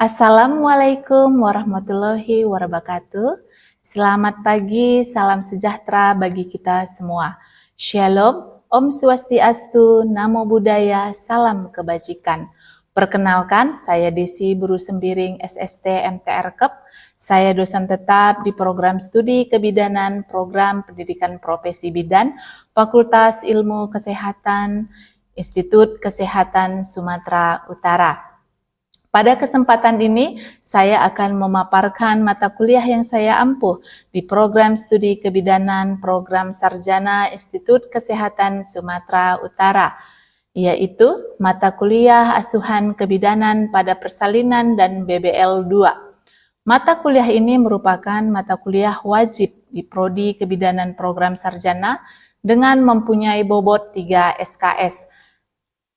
Assalamualaikum warahmatullahi wabarakatuh. Selamat pagi, salam sejahtera bagi kita semua. Shalom, Om Swastiastu, Namo Buddhaya, salam kebajikan. Perkenalkan, saya Desi Buru Sembiring SST MTR KEP. Saya dosen tetap di program studi kebidanan, program pendidikan profesi bidan, Fakultas Ilmu Kesehatan, Institut Kesehatan Sumatera Utara. Pada kesempatan ini, saya akan memaparkan mata kuliah yang saya ampuh di program studi kebidanan program sarjana Institut Kesehatan Sumatera Utara, yaitu mata kuliah asuhan kebidanan pada persalinan dan BBL 2. Mata kuliah ini merupakan mata kuliah wajib di Prodi Kebidanan Program Sarjana dengan mempunyai bobot 3 SKS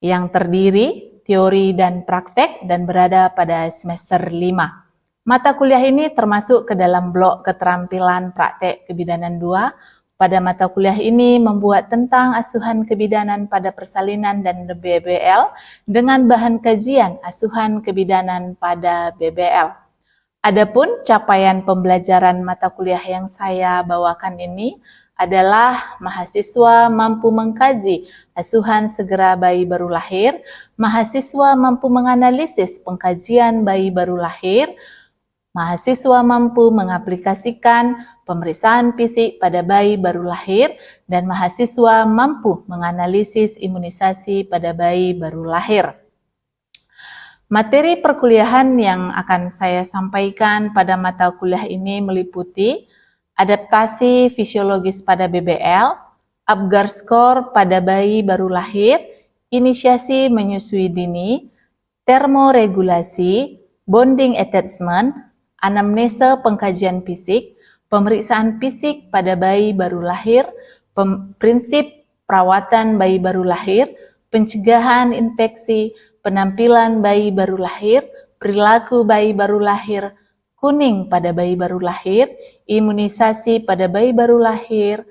yang terdiri teori dan praktek dan berada pada semester 5. Mata kuliah ini termasuk ke dalam blok keterampilan praktek kebidanan 2. Pada mata kuliah ini membuat tentang asuhan kebidanan pada persalinan dan BBL dengan bahan kajian asuhan kebidanan pada BBL. Adapun capaian pembelajaran mata kuliah yang saya bawakan ini adalah mahasiswa mampu mengkaji asuhan segera bayi baru lahir, mahasiswa mampu menganalisis pengkajian bayi baru lahir, mahasiswa mampu mengaplikasikan pemeriksaan fisik pada bayi baru lahir, dan mahasiswa mampu menganalisis imunisasi pada bayi baru lahir. Materi perkuliahan yang akan saya sampaikan pada mata kuliah ini meliputi adaptasi fisiologis pada BBL, Apgar skor pada bayi baru lahir, inisiasi menyusui dini, termoregulasi, bonding attachment, anamnesa pengkajian fisik, pemeriksaan fisik pada bayi baru lahir, prinsip perawatan bayi baru lahir, pencegahan infeksi, penampilan bayi baru lahir, perilaku bayi baru lahir, kuning pada bayi baru lahir, imunisasi pada bayi baru lahir,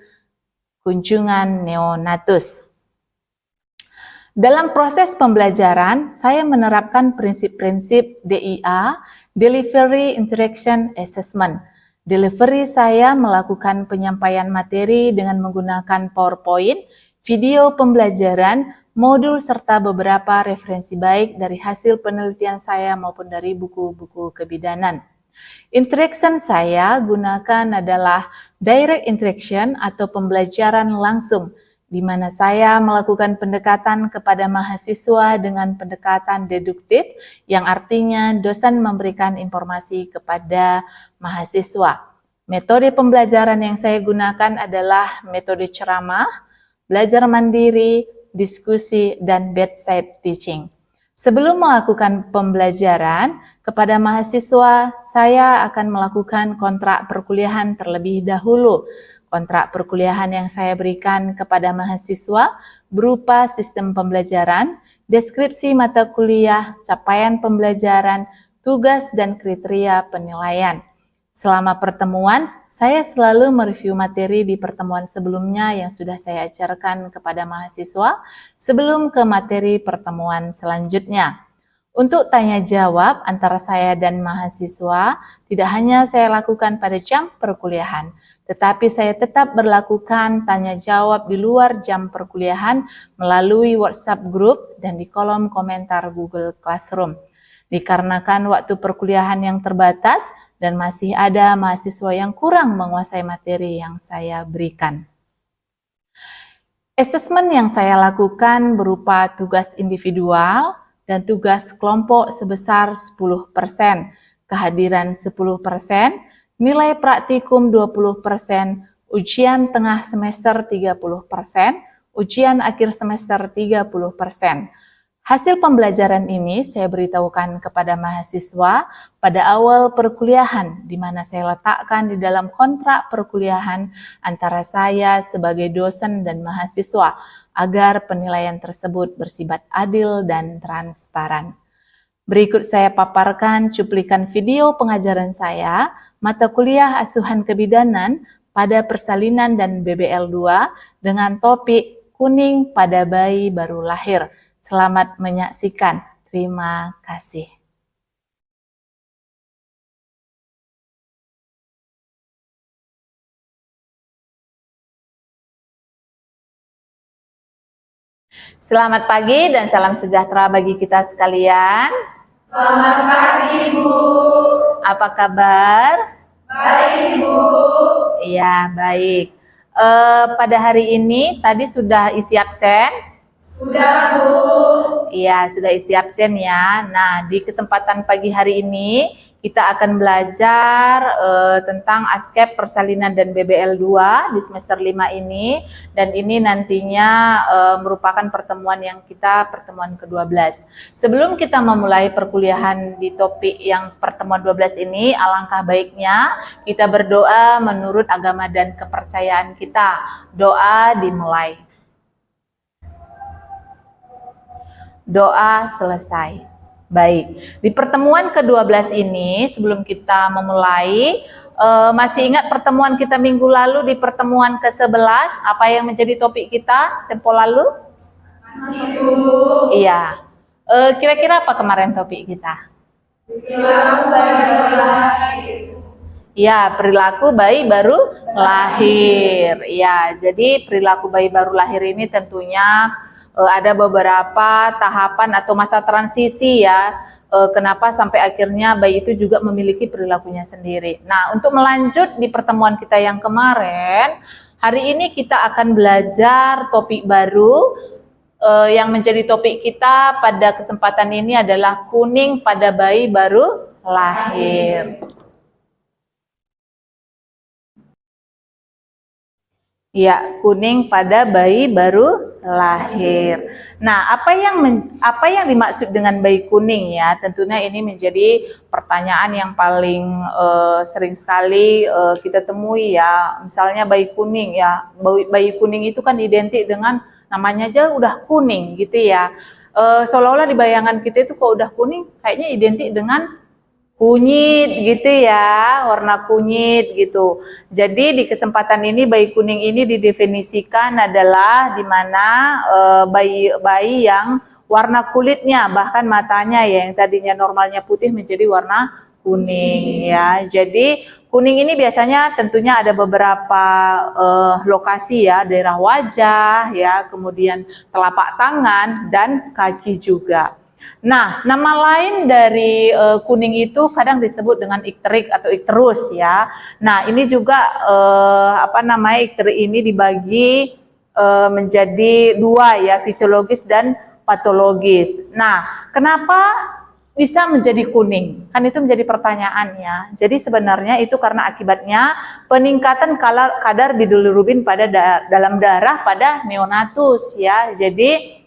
kunjungan neonatus. Dalam proses pembelajaran, saya menerapkan prinsip-prinsip DIA, Delivery Interaction Assessment. Delivery saya melakukan penyampaian materi dengan menggunakan PowerPoint, video pembelajaran, modul serta beberapa referensi baik dari hasil penelitian saya maupun dari buku-buku kebidanan. Interaction saya gunakan adalah direct interaction atau pembelajaran langsung, di mana saya melakukan pendekatan kepada mahasiswa dengan pendekatan deduktif, yang artinya dosen memberikan informasi kepada mahasiswa. Metode pembelajaran yang saya gunakan adalah metode ceramah, belajar mandiri, diskusi, dan bedside teaching. Sebelum melakukan pembelajaran kepada mahasiswa, saya akan melakukan kontrak perkuliahan terlebih dahulu. Kontrak perkuliahan yang saya berikan kepada mahasiswa berupa sistem pembelajaran, deskripsi mata kuliah, capaian pembelajaran, tugas, dan kriteria penilaian. Selama pertemuan, saya selalu mereview materi di pertemuan sebelumnya yang sudah saya ajarkan kepada mahasiswa sebelum ke materi pertemuan selanjutnya. Untuk tanya jawab antara saya dan mahasiswa, tidak hanya saya lakukan pada jam perkuliahan, tetapi saya tetap berlakukan tanya jawab di luar jam perkuliahan melalui WhatsApp group dan di kolom komentar Google Classroom. Dikarenakan waktu perkuliahan yang terbatas dan masih ada mahasiswa yang kurang menguasai materi yang saya berikan. Asesmen yang saya lakukan berupa tugas individual dan tugas kelompok sebesar 10%, kehadiran 10%, nilai praktikum 20%, ujian tengah semester 30%, ujian akhir semester 30%. Hasil pembelajaran ini saya beritahukan kepada mahasiswa pada awal perkuliahan, di mana saya letakkan di dalam kontrak perkuliahan antara saya sebagai dosen dan mahasiswa, agar penilaian tersebut bersifat adil dan transparan. Berikut saya paparkan cuplikan video pengajaran saya, mata kuliah asuhan kebidanan pada persalinan dan BBL 2 dengan topik kuning pada bayi baru lahir. Selamat menyaksikan. Terima kasih. Selamat pagi dan salam sejahtera bagi kita sekalian. Selamat pagi, Bu. Apa kabar? Baik, Bu. Iya, baik. Pada hari ini tadi sudah isi absen? Sudah, Bu. Iya, sudah isi absen ya. Nah, di kesempatan pagi hari ini kita akan belajar tentang ASKEP Persalinan dan BBL 2 di semester 5 ini, dan ini nantinya merupakan pertemuan pertemuan ke-12. Sebelum kita memulai perkuliahan di topik yang pertemuan 12 ini, alangkah baiknya kita berdoa menurut agama dan kepercayaan kita. Doa dimulai. Doa selesai. Baik, di pertemuan ke-12 ini sebelum kita memulai, masih ingat pertemuan kita minggu lalu di pertemuan ke-11, apa yang menjadi topik kita tempo lalu? Masih, Bu. Iya, kira-kira apa kemarin topik kita? Perilaku bayi baru lahir. Ya, perilaku bayi baru lahir. Ya, jadi perilaku bayi baru lahir ini tentunya ada beberapa tahapan atau masa transisi ya, kenapa sampai akhirnya bayi itu juga memiliki perilakunya sendiri. Nah, untuk melanjut di pertemuan kita yang kemarin, hari ini kita akan belajar topik baru. Yang menjadi topik kita pada kesempatan ini adalah kuning pada bayi baru lahir. Ya, kuning pada bayi baru lahir. Nah, apa yang dimaksud dengan bayi kuning ya? Tentunya ini menjadi pertanyaan yang paling sering sekali kita temui ya. Misalnya bayi kuning ya, bayi kuning itu kan identik dengan namanya aja udah kuning gitu ya. Seolah-olah di bayangan kita itu kalau udah kuning kayaknya identik dengan kunyit gitu ya, warna kunyit gitu. Jadi di kesempatan ini bayi kuning ini didefinisikan adalah di mana bayi yang warna kulitnya bahkan matanya ya, yang tadinya normalnya putih menjadi warna kuning ya. Jadi kuning ini biasanya tentunya ada beberapa lokasi ya, daerah wajah ya, kemudian telapak tangan dan kaki juga. Nah, nama lain dari kuning itu kadang disebut dengan ikterik atau ikterus ya. Nah, ini juga ikterik ini dibagi menjadi dua ya, fisiologis dan patologis. Nah, kenapa bisa menjadi kuning? Kan itu menjadi pertanyaan ya. Jadi sebenarnya itu karena akibatnya peningkatan kadar bilirubin pada dalam darah pada neonatus ya. Jadi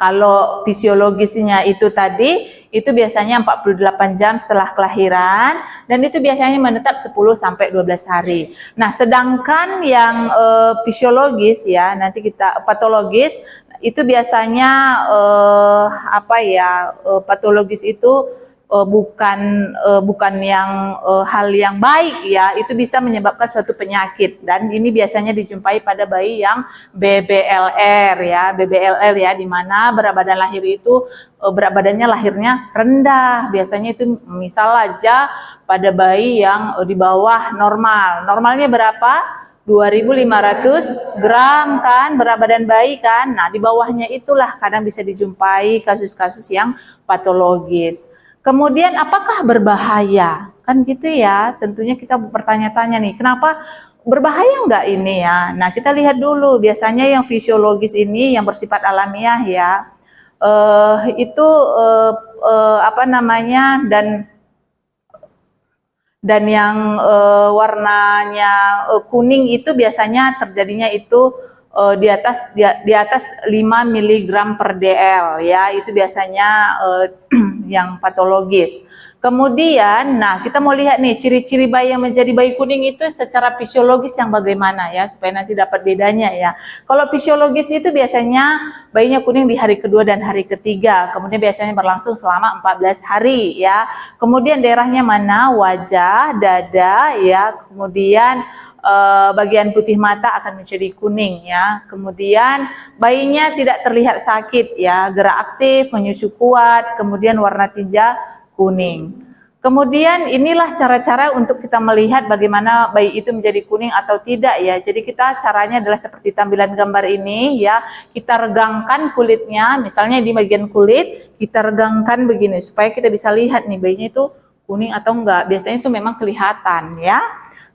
kalau fisiologisnya itu tadi, itu biasanya 48 jam setelah kelahiran, dan itu biasanya menetap 10-12 hari. Nah, sedangkan yang fisiologis ya, nanti kita patologis, itu biasanya patologis itu bukan yang hal yang baik ya, itu bisa menyebabkan suatu penyakit, dan ini biasanya dijumpai pada bayi yang BBLR ya, di mana berat badan lahir itu berat badannya lahirnya rendah. Biasanya itu misal aja pada bayi yang di bawah normalnya berapa? 2.500 gram kan berat badan bayi kan. Nah, di bawahnya itulah kadang bisa dijumpai kasus-kasus yang patologis. Kemudian apakah berbahaya? Kan gitu ya, tentunya kita bertanya-tanya nih, kenapa berbahaya enggak ini ya? Nah, kita lihat dulu, biasanya yang fisiologis ini yang bersifat alamiah ya, dan yang warnanya kuning itu biasanya terjadinya itu di atas 5 mg per dl ya, itu biasanya yang patologis. Kemudian, nah kita mau lihat nih ciri-ciri bayi yang menjadi bayi kuning itu secara fisiologis yang bagaimana ya, supaya nanti dapat bedanya ya. Kalau fisiologis itu biasanya bayinya kuning di hari kedua dan hari ketiga, kemudian biasanya berlangsung selama 14 hari ya. Kemudian daerahnya mana? Wajah, dada ya, kemudian bagian putih mata akan menjadi kuning ya. Kemudian bayinya tidak terlihat sakit ya, gerak aktif, menyusu kuat, kemudian warna tinja kuning. Kemudian inilah cara-cara untuk kita melihat bagaimana bayi itu menjadi kuning atau tidak ya. Jadi kita caranya adalah seperti tampilan gambar ini ya. Kita regangkan kulitnya, misalnya di bagian kulit kita regangkan begini supaya kita bisa lihat nih bayinya itu kuning atau enggak. Biasanya itu memang kelihatan ya.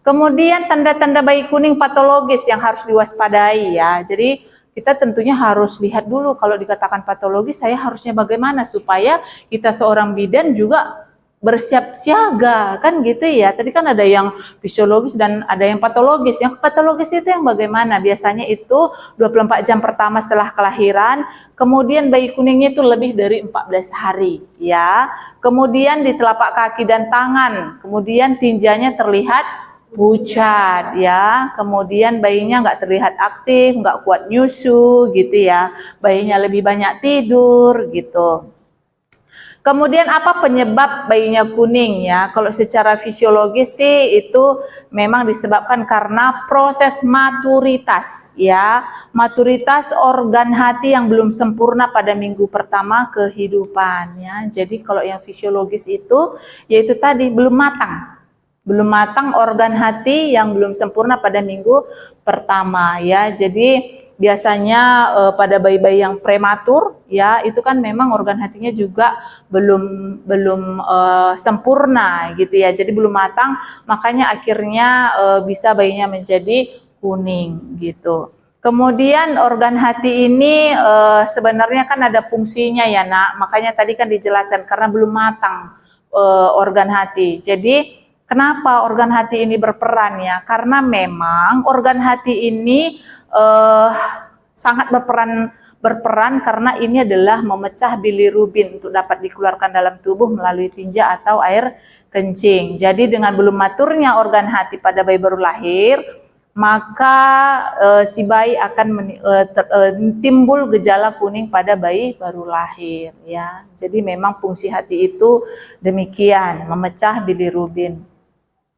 Kemudian tanda-tanda bayi kuning patologis yang harus diwaspadai ya. Jadi kita tentunya harus lihat dulu kalau dikatakan patologis saya harusnya bagaimana supaya kita seorang bidan juga bersiap siaga kan gitu ya. Tadi kan ada yang fisiologis dan ada yang patologis. Yang patologis itu yang bagaimana? Biasanya itu 24 jam pertama setelah kelahiran, kemudian bayi kuningnya itu lebih dari 14 hari ya. Kemudian di telapak kaki dan tangan, kemudian tinjanya terlihat pucat ya. Kemudian bayinya nggak terlihat aktif, nggak kuat nyusu gitu ya. Bayinya lebih banyak tidur gitu. Kemudian apa penyebab bayinya kuning ya? Kalau secara fisiologis sih itu memang disebabkan karena proses maturitas ya. Maturitas organ hati yang belum sempurna pada minggu pertama kehidupan ya. Jadi kalau yang fisiologis itu yaitu tadi belum matang. Belum matang organ hati yang belum sempurna pada minggu pertama ya. Jadi biasanya pada bayi-bayi yang prematur ya itu kan memang organ hatinya juga belum sempurna gitu ya. Jadi belum matang, makanya akhirnya bisa bayinya menjadi kuning gitu. Kemudian organ hati ini sebenarnya kan ada fungsinya ya nak. Makanya tadi kan dijelaskan karena belum matang organ hati. Jadi kenapa organ hati ini berperan ya? Karena memang organ hati ini sangat berperan karena ini adalah memecah bilirubin untuk dapat dikeluarkan dalam tubuh melalui tinja atau air kencing. Jadi dengan belum maturnya organ hati pada bayi baru lahir, maka si bayi akan timbul gejala kuning pada bayi baru lahir ya. Jadi memang fungsi hati itu demikian, memecah bilirubin.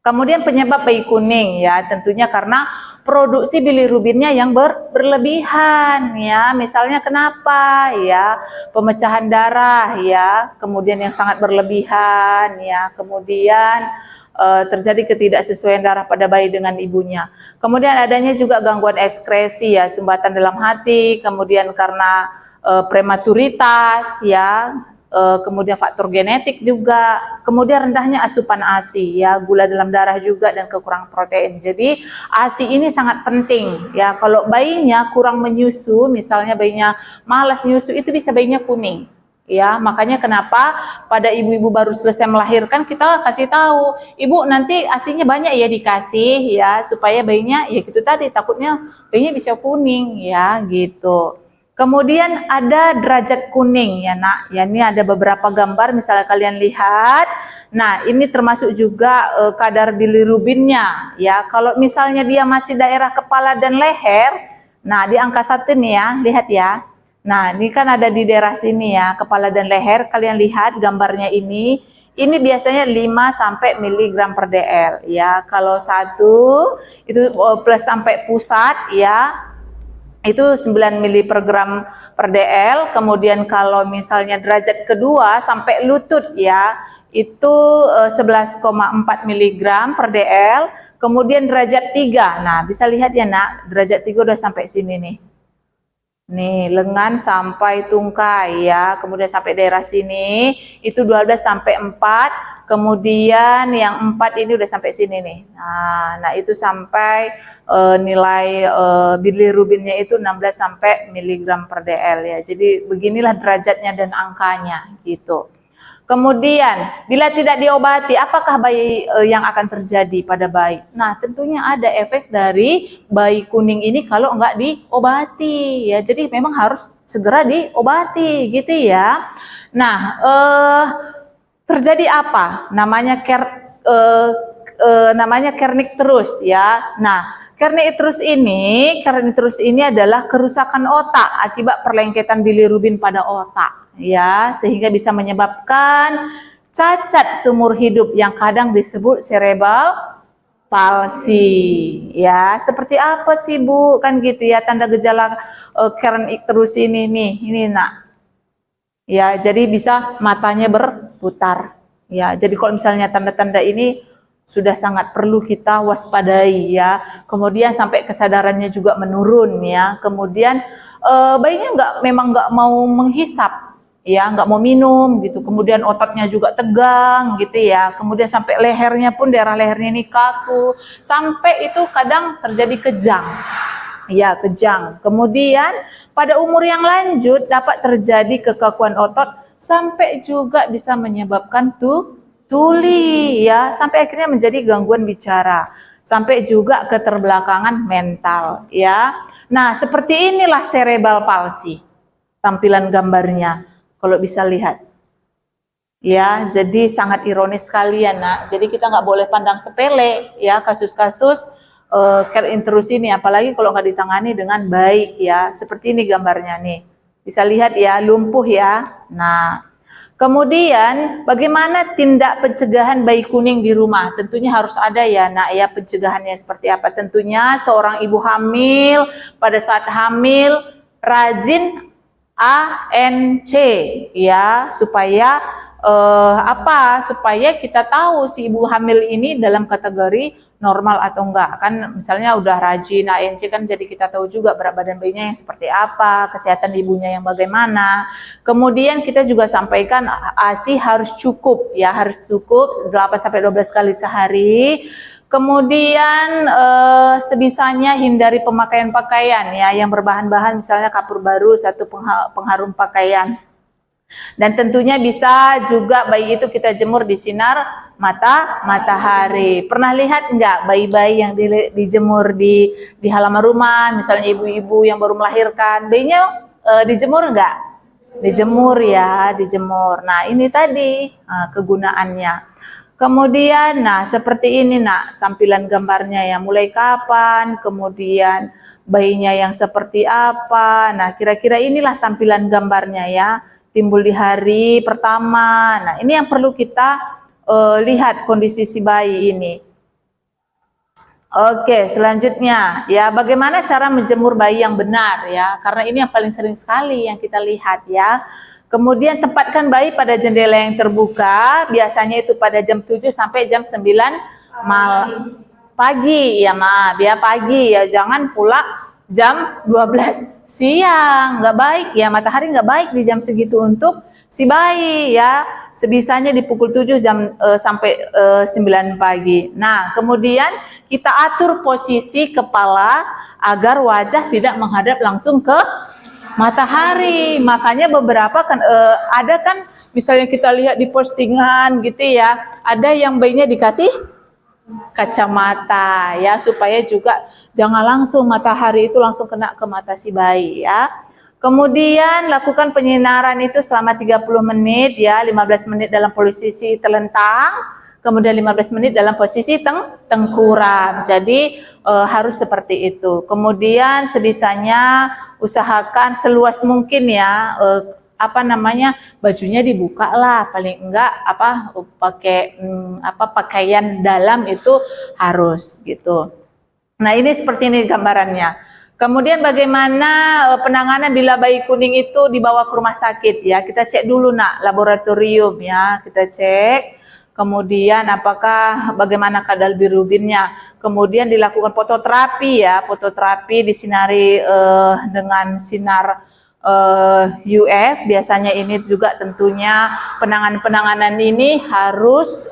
Kemudian penyebab bayi kuning ya tentunya karena produksi bilirubinnya yang berlebihan ya. Misalnya kenapa ya? Pemecahan darah ya, kemudian yang sangat berlebihan ya. Kemudian terjadi ketidaksesuaian darah pada bayi dengan ibunya. Kemudian adanya juga gangguan ekskresi ya, sumbatan dalam hati, kemudian karena prematuritas ya. Kemudian faktor genetik juga, kemudian rendahnya asupan ASI ya, gula dalam darah juga dan kekurangan protein. Jadi ASI ini sangat penting ya. Kalau bayinya kurang menyusu, misalnya bayinya malas nyusu, itu bisa bayinya kuning ya. Makanya kenapa pada ibu-ibu baru selesai melahirkan kita kasih tahu, ibu nanti ASInya banyak ya dikasih ya, supaya bayinya ya gitu tadi, takutnya bayinya bisa kuning ya gitu. Kemudian ada derajat kuning ya nak, ya ini ada beberapa gambar misalnya kalian lihat. Nah ini termasuk juga kadar bilirubinnya ya. Kalau misalnya dia masih daerah kepala dan leher, nah di angka 1 nih ya, lihat ya. Nah ini kan ada di daerah sini ya, kepala dan leher, kalian lihat gambarnya ini. Ini biasanya 5 sampai miligram per dl ya. Kalau 1 itu plus sampai pusat ya, itu 9 mili per gram per dl. Kemudian kalau misalnya derajat kedua sampai lutut ya, itu 11,4 miligram per dl. Kemudian derajat 3, nah bisa lihat ya nak, derajat 3 udah sampai sini nih. Nih, lengan sampai tungkai ya, kemudian sampai daerah sini itu 12 sampai 4, kemudian yang 4 ini udah sampai sini nih. Nah itu sampai nilai bilirubinnya itu 16 sampai miligram per dl ya. Jadi beginilah derajatnya dan angkanya gitu. Kemudian, bila tidak diobati, apakah bayi yang akan terjadi pada bayi? Nah, tentunya ada efek dari bayi kuning ini kalau enggak diobati ya. Jadi memang harus segera diobati gitu ya. Nah, terjadi apa? Namanya kernicterus ya. Nah, kernicterus ini adalah kerusakan otak akibat perlengketan bilirubin pada otak ya, sehingga bisa menyebabkan cacat seumur hidup yang kadang disebut cerebral palsy ya. Seperti apa sih Bu? Kan gitu ya tanda gejala kernicterus ini nih, ini nak. Ya, jadi bisa matanya berputar Ya, jadi kalau misalnya tanda-tanda ini sudah sangat perlu kita waspadai ya. Kemudian sampai kesadarannya juga menurun ya. Kemudian bayinya memang nggak mau menghisap ya, nggak mau minum gitu. Kemudian ototnya juga tegang gitu ya. Kemudian sampai lehernya pun daerah lehernya ini kaku. Sampai itu kadang terjadi kejang. Ya, kejang. Kemudian pada umur yang lanjut dapat terjadi kekakuan otot sampai juga bisa menyebabkan tuli ya, sampai akhirnya menjadi gangguan bicara, sampai juga keterbelakangan mental ya. Nah, seperti inilah cerebral palsy tampilan gambarnya kalau bisa lihat ya. Jadi sangat ironis sekali ya nak. Jadi kita nggak boleh pandang sepele ya kasus-kasus care interus ini, apalagi kalau nggak ditangani dengan baik ya. Seperti ini gambarnya nih, bisa lihat ya, lumpuh ya. Nah, kemudian bagaimana tindak pencegahan bayi kuning di rumah? Tentunya harus ada ya nak ya, pencegahannya seperti apa? Tentunya seorang ibu hamil pada saat hamil rajin ANC ya, supaya supaya kita tahu si ibu hamil ini dalam kategori normal atau enggak. Kan misalnya udah rajin ANC kan, jadi kita tahu juga berat badan bayinya yang seperti apa, kesehatan ibunya yang bagaimana. Kemudian kita juga sampaikan ASI harus cukup ya, harus cukup 8-12 kali sehari. Kemudian sebisanya hindari pemakaian pakaian ya yang berbahan-bahan misalnya kapur baru, satu pengharum pakaian. Dan tentunya bisa juga bayi itu kita jemur di sinar matahari. Pernah lihat enggak bayi-bayi yang dijemur di halaman rumah, misalnya ibu-ibu yang baru melahirkan, bayinya dijemur enggak? Dijemur ya, dijemur. Nah, ini tadi kegunaannya. Kemudian, nah seperti ini nak tampilan gambarnya ya, mulai kapan, kemudian bayinya yang seperti apa. Nah, kira-kira inilah tampilan gambarnya ya. Timbul di hari pertama. Nah, ini yang perlu kita lihat kondisi si bayi ini. Oke, selanjutnya ya, bagaimana cara menjemur bayi yang benar ya? Karena ini yang paling sering sekali yang kita lihat ya. Kemudian tempatkan bayi pada jendela yang terbuka, biasanya itu pada jam 7 sampai jam 9 malam. Pagi ya, ya pagi ya, jangan pula jam 12 siang, nggak baik ya, matahari nggak baik di jam segitu untuk si bayi ya. Sebisanya di pukul 7 sampai 9 pagi. Nah, kemudian kita atur posisi kepala agar wajah tidak menghadap langsung ke matahari. Makanya beberapa kan ada kan misalnya kita lihat di postingan gitu ya, ada yang bayinya dikasih kacamata ya, supaya juga jangan langsung matahari itu langsung kena ke mata si bayi ya. Kemudian lakukan penyinaran itu selama 30 menit ya, 15 menit dalam posisi terlentang, kemudian 15 menit dalam posisi tengkurap. Jadi harus seperti itu. Kemudian sebisanya usahakan seluas mungkin ya, bajunya dibuka lah, paling enggak pakai pakaian dalam itu harus gitu. Nah, ini seperti ini gambarannya. Kemudian bagaimana penanganan bila bayi kuning itu dibawa ke rumah sakit ya, kita cek dulu nak laboratorium ya, kita cek. Kemudian bagaimana kadar bilirubinnya. Kemudian dilakukan fototerapi ya, fototerapi disinari dengan sinar UF. Biasanya ini juga tentunya penanganan ini harus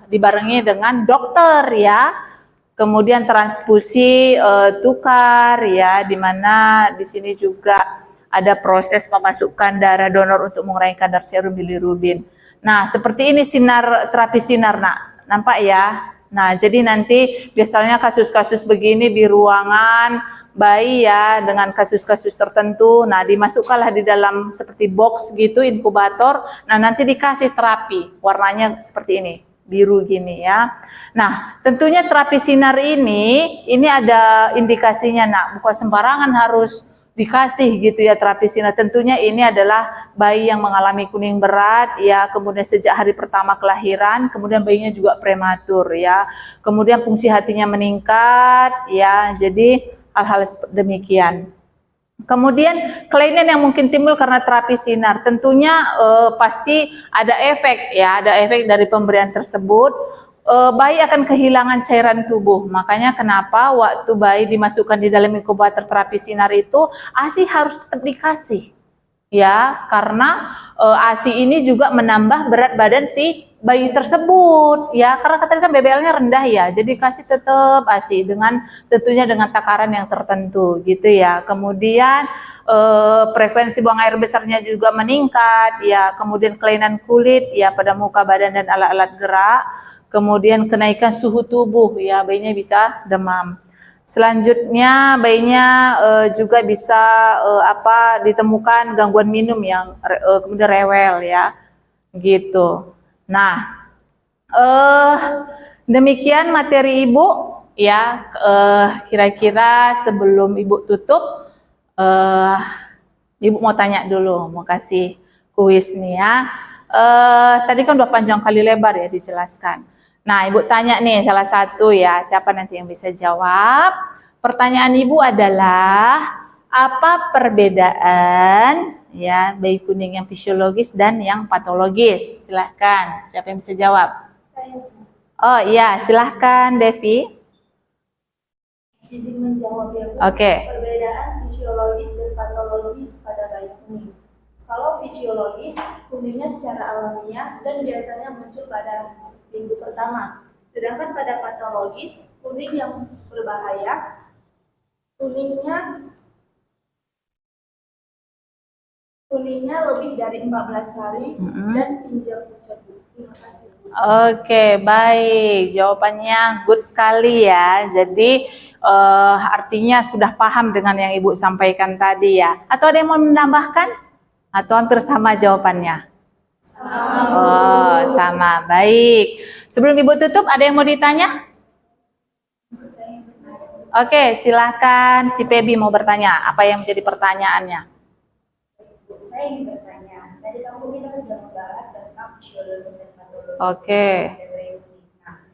dibarengi dengan dokter ya. Kemudian transfusi tukar ya, dimana di sini juga ada proses memasukkan darah donor untuk mengurangi kadar serum bilirubin. Nah, seperti ini terapi sinar nak, nampak ya. Nah, jadi nanti biasanya kasus-kasus begini di ruangan bayi ya, dengan kasus-kasus tertentu. Nah, dimasukkanlah di dalam seperti box gitu, inkubator. Nah, nanti dikasih terapi, warnanya seperti ini, biru gini ya. Nah, tentunya terapi sinar ini ada indikasinya nak, bukan sembarangan harus dikasih gitu ya terapi sinar. Tentunya ini adalah bayi yang mengalami kuning berat ya, kemudian sejak hari pertama kelahiran, kemudian bayinya juga prematur ya, kemudian fungsi hatinya meningkat ya, jadi hal-hal demikian. Kemudian kelainan yang mungkin timbul karena terapi sinar, tentunya pasti ada efek ya, ada efek dari pemberian tersebut. Bayi akan kehilangan cairan tubuh. Makanya kenapa waktu bayi dimasukkan di dalam inkubator terapi sinar itu ASI harus tetap dikasih. Ya, karena ASI ini juga menambah berat badan si bayi tersebut ya, karena katanya kan BBL-nya rendah ya, jadi kasih tetap ASI dengan tentunya dengan takaran yang tertentu gitu ya. Kemudian frekuensi buang air besarnya juga meningkat ya, kemudian kelainan kulit ya pada muka badan dan alat-alat gerak, kemudian kenaikan suhu tubuh ya, bayinya bisa demam. Selanjutnya bayinya juga bisa ditemukan gangguan minum yang kemudian rewel ya, gitu. Nah, demikian materi Ibu ya. Kira-kira sebelum Ibu tutup, Ibu mau tanya dulu, mau kasih kuis nih ya. Tadi kan udah panjang kali lebar ya dijelaskan. Nah, Ibu tanya nih salah satu ya, siapa nanti yang bisa jawab? Pertanyaan Ibu adalah, apa perbedaan ya bayi kuning yang fisiologis dan yang patologis? Silahkan, siapa yang bisa jawab? Oh iya, silahkan Devi. Izin menjawab ya Bu. Oke. Perbedaan fisiologis dan patologis pada bayi kuning. Kalau fisiologis, kuningnya secara alamiah dan biasanya muncul pada minggu pertama. Sedangkan pada patologis, kuning yang berbahaya, kuningnya lebih dari 14 hari dan tinja pucat. Terima kasih. Oke, baik. Jawabannya good sekali ya. Jadi artinya sudah paham dengan yang Ibu sampaikan tadi ya. Atau ada yang mau menambahkan? Atau hampir sama jawabannya? Sama. Oh, sama. Baik. Sebelum Ibu tutup, ada yang mau ditanya? Oke, silakan si Pebi mau bertanya. Apa yang menjadi pertanyaannya? Saya ingin bertanya, tadi kamu kita sudah membahas tentang fisiologis dan patologis. Oke. Nah,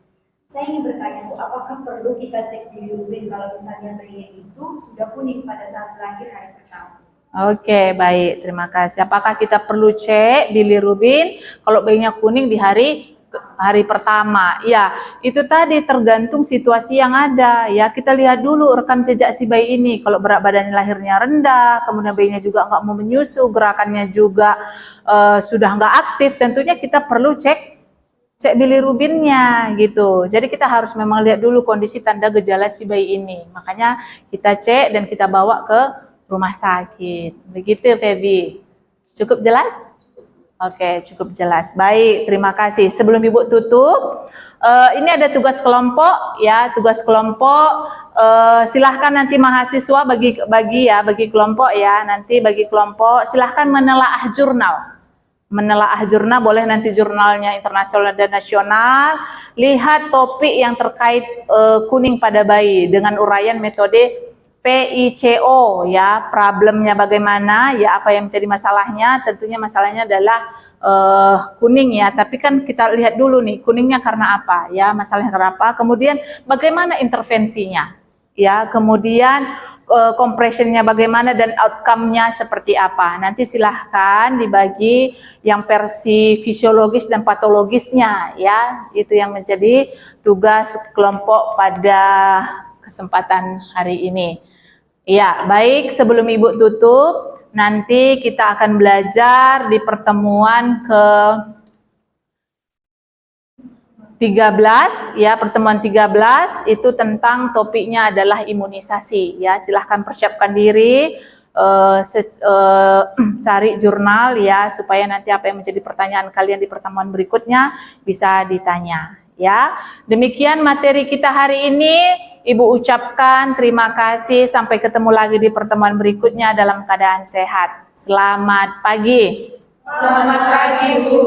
saya ingin bertanya Bu, apakah perlu kita cek bilirubin kalau misalnya bayinya itu sudah kuning pada saat lahir hari pertama? Oke, baik. Terima kasih. Apakah kita perlu cek bilirubin kalau bayinya kuning di hari pertama? Ya, itu tadi tergantung situasi yang ada. Ya, kita lihat dulu rekam jejak si bayi ini. Kalau berat badannya lahirnya rendah, kemudian bayinya juga nggak mau menyusu, gerakannya juga sudah nggak aktif, tentunya kita perlu cek bilirubinnya gitu. Jadi kita harus memang lihat dulu kondisi tanda gejala si bayi ini. Makanya kita cek dan kita bawa ke rumah sakit. Begitu, Febi. Cukup jelas? Oke, cukup jelas. Baik, terima kasih. Sebelum Ibu tutup, ini ada tugas kelompok ya, tugas kelompok. Silahkan nanti mahasiswa bagi kelompok ya. Nanti bagi kelompok silahkan menelaah jurnal. Menelaah jurnal, boleh nanti jurnalnya internasional dan nasional. Lihat topik yang terkait kuning pada bayi dengan uraian metode PICO ya, problemnya bagaimana ya, apa yang menjadi masalahnya. Tentunya masalahnya adalah kuning ya, tapi kan kita lihat dulu nih kuningnya karena apa ya, masalahnya karena apa, kemudian bagaimana intervensinya ya, kemudian compressionnya bagaimana dan outcome-nya seperti apa. Nanti silahkan dibagi yang versi fisiologis dan patologisnya ya, itu yang menjadi tugas kelompok pada kesempatan hari ini. Ya, baik, sebelum Ibu tutup, nanti kita akan belajar di pertemuan ke-13 ya, pertemuan 13 itu tentang topiknya adalah imunisasi ya. Silahkan persiapkan diri, cari jurnal ya, supaya nanti apa yang menjadi pertanyaan kalian di pertemuan berikutnya bisa ditanya ya. Demikian materi kita hari ini. Ibu ucapkan terima kasih, sampai ketemu lagi di pertemuan berikutnya dalam keadaan sehat. Selamat pagi. Selamat pagi, Bu.